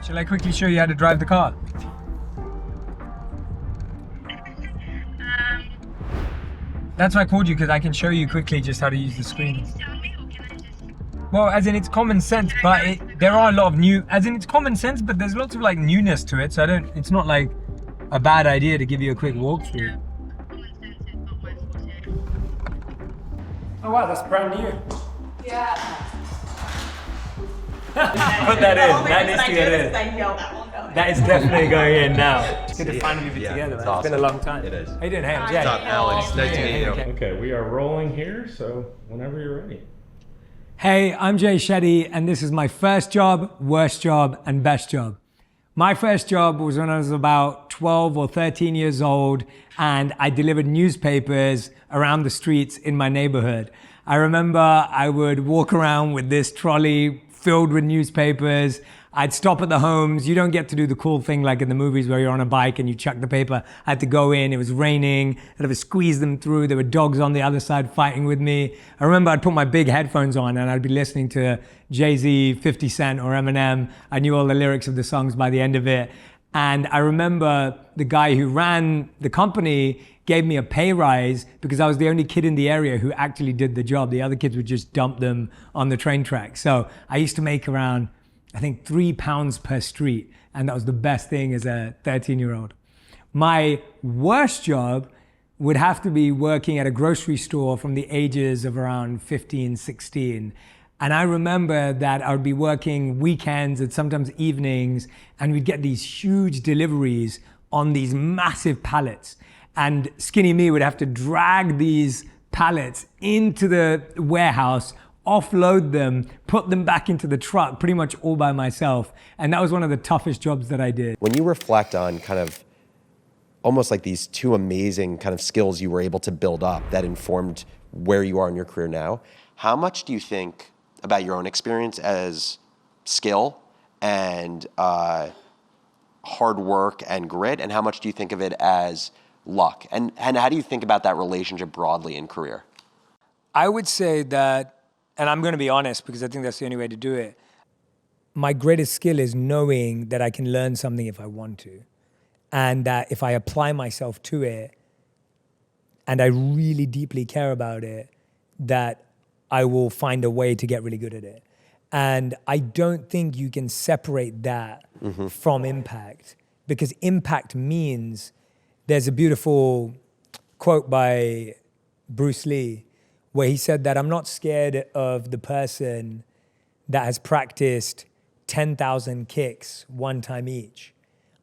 Shall I quickly show you how to drive the car? That's why I called you, because I can show you quickly just how to use the screen. Well, as in it's common sense, but there are a lot of it's common sense, but there's lots of like newness to it. So it's not like a bad idea to give you a quick walkthrough. Oh wow, that's brand new. Yeah. Put that in. That needs to get in. That is definitely going in now. It's good to finally be together, man. It's been a long time. It is. How you doing? Hey, I'm Jay. What's up, Alex? Nice to meet you. Okay, we are rolling here, so whenever you're ready. Hey, I'm Jay Shetty, and this is my first job, worst job, and best job. My first job was when I was about 12 or 13 years old, and I delivered newspapers around the streets in my neighborhood. I remember I would walk around with this trolley filled with newspapers. I'd stop at the homes. You don't get to do the cool thing like in the movies where you're on a bike and you chuck the paper. I had to go in, it was raining, I'd have to squeeze them through. There were dogs on the other side fighting with me. I remember I'd put my big headphones on and I'd be listening to Jay-Z, 50 Cent or Eminem. I knew all the lyrics of the songs by the end of it. And I remember the guy who ran the company gave me a pay rise because I was the only kid in the area who actually did the job. The other kids would just dump them on the train track. So I used to make around, I think, £3 per street. And that was the best thing as a 13-year-old. My worst job would have to be working at a grocery store from the ages of around 15, 16. And I remember that I would be working weekends and sometimes evenings, and we'd get these huge deliveries on these massive pallets. And skinny me would have to drag these pallets into the warehouse, offload them, put them back into the truck, pretty much all by myself. And that was one of the toughest jobs that I did. When you reflect on kind of almost like these two amazing kind of skills you were able to build up that informed where you are in your career now, how much do you think about your own experience as skill and hard work and grit, and how much do you think of it as luck? And how do you think about that relationship broadly in career? I would say that, and I'm going to be honest because I think that's the only way to do it, my greatest skill is knowing that I can learn something if I want to, and that if I apply myself to it and I really deeply care about it, that I will find a way to get really good at it. And I don't think you can separate that from impact, because impact means, there's a beautiful quote by Bruce Lee where he said that I'm not scared of the person that has practiced 10,000 kicks one time each.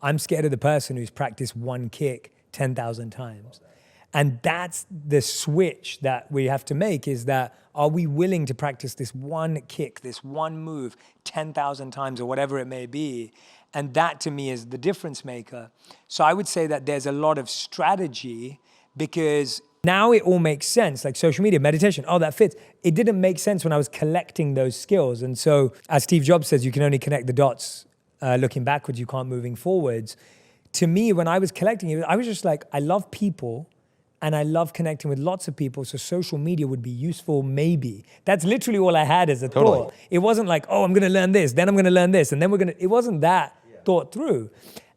I'm scared of the person who's practiced one kick 10,000 times. And that's the switch that we have to make, is that are we willing to practice this one kick, this one move 10,000 times or whatever it may be? And that to me is the difference maker. So I would say that there's a lot of strategy, because now it all makes sense, like social media, meditation, oh, that fits. It didn't make sense when I was collecting those skills. And so as Steve Jobs says, you can only connect the dots looking backwards, you can't moving forwards. To me, when I was collecting it, I was just like, I love people, and I love connecting with lots of people, so social media would be useful, maybe. That's literally all I had as a thought. It wasn't like, oh, I'm gonna learn this, then I'm gonna learn this, and then it wasn't that thought through.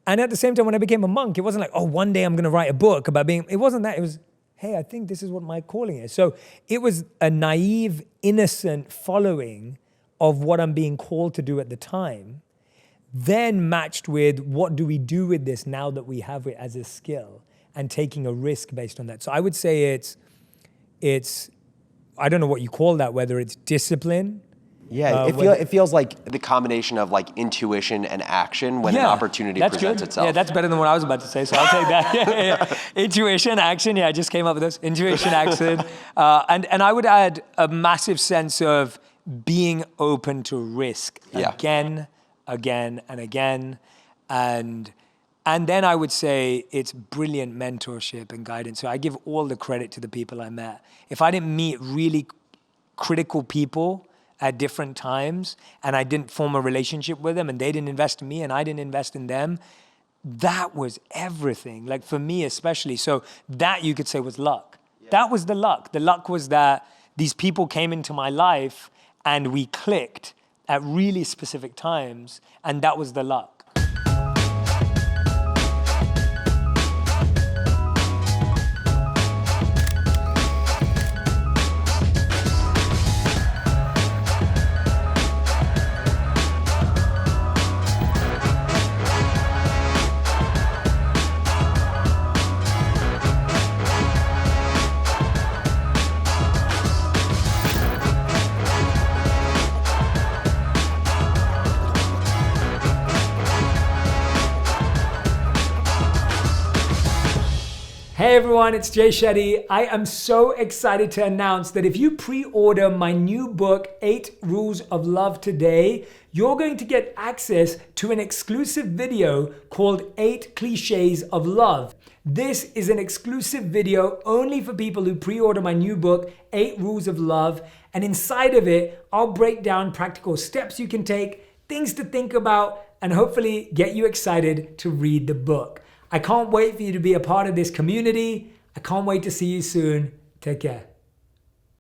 And at the same time, when I became a monk, it wasn't like, oh, one day I'm gonna write a book about being, it wasn't that, it was, hey, I think this is what my calling is. So it was a naive, innocent following of what I'm being called to do at the time, then matched with what do we do with this now that we have it as a skill, and taking a risk based on that. So I would say it's I don't know what you call that, whether it's discipline. Yeah, it feels like the combination of like intuition and action when an opportunity presents itself. Yeah, that's better than what I was about to say, so I'll take that. Yeah. Intuition, action, I just came up with this. Intuition, action. And I would add a massive sense of being open to risk again, and again. And then I would say it's brilliant mentorship and guidance. So I give all the credit to the people I met. If I didn't meet really critical people at different times, and I didn't form a relationship with them, and they didn't invest in me and I didn't invest in them, that was everything, like for me especially. So that you could say was luck. Yeah. That was the luck. The luck was that these people came into my life and we clicked at really specific times, and that was the luck. Hey everyone, it's Shetty. I am so excited to announce that if you pre-order my new book, 8 Rules of Love today, you're going to get access to an exclusive video called 8 Cliches of Love. This is an exclusive video only for people who pre-order my new book, 8 Rules of Love. And inside of it, I'll break down practical steps you can take, things to think about, and hopefully get you excited to read the book. I can't wait for you to be a part of this community. I can't wait to see you soon. Take care.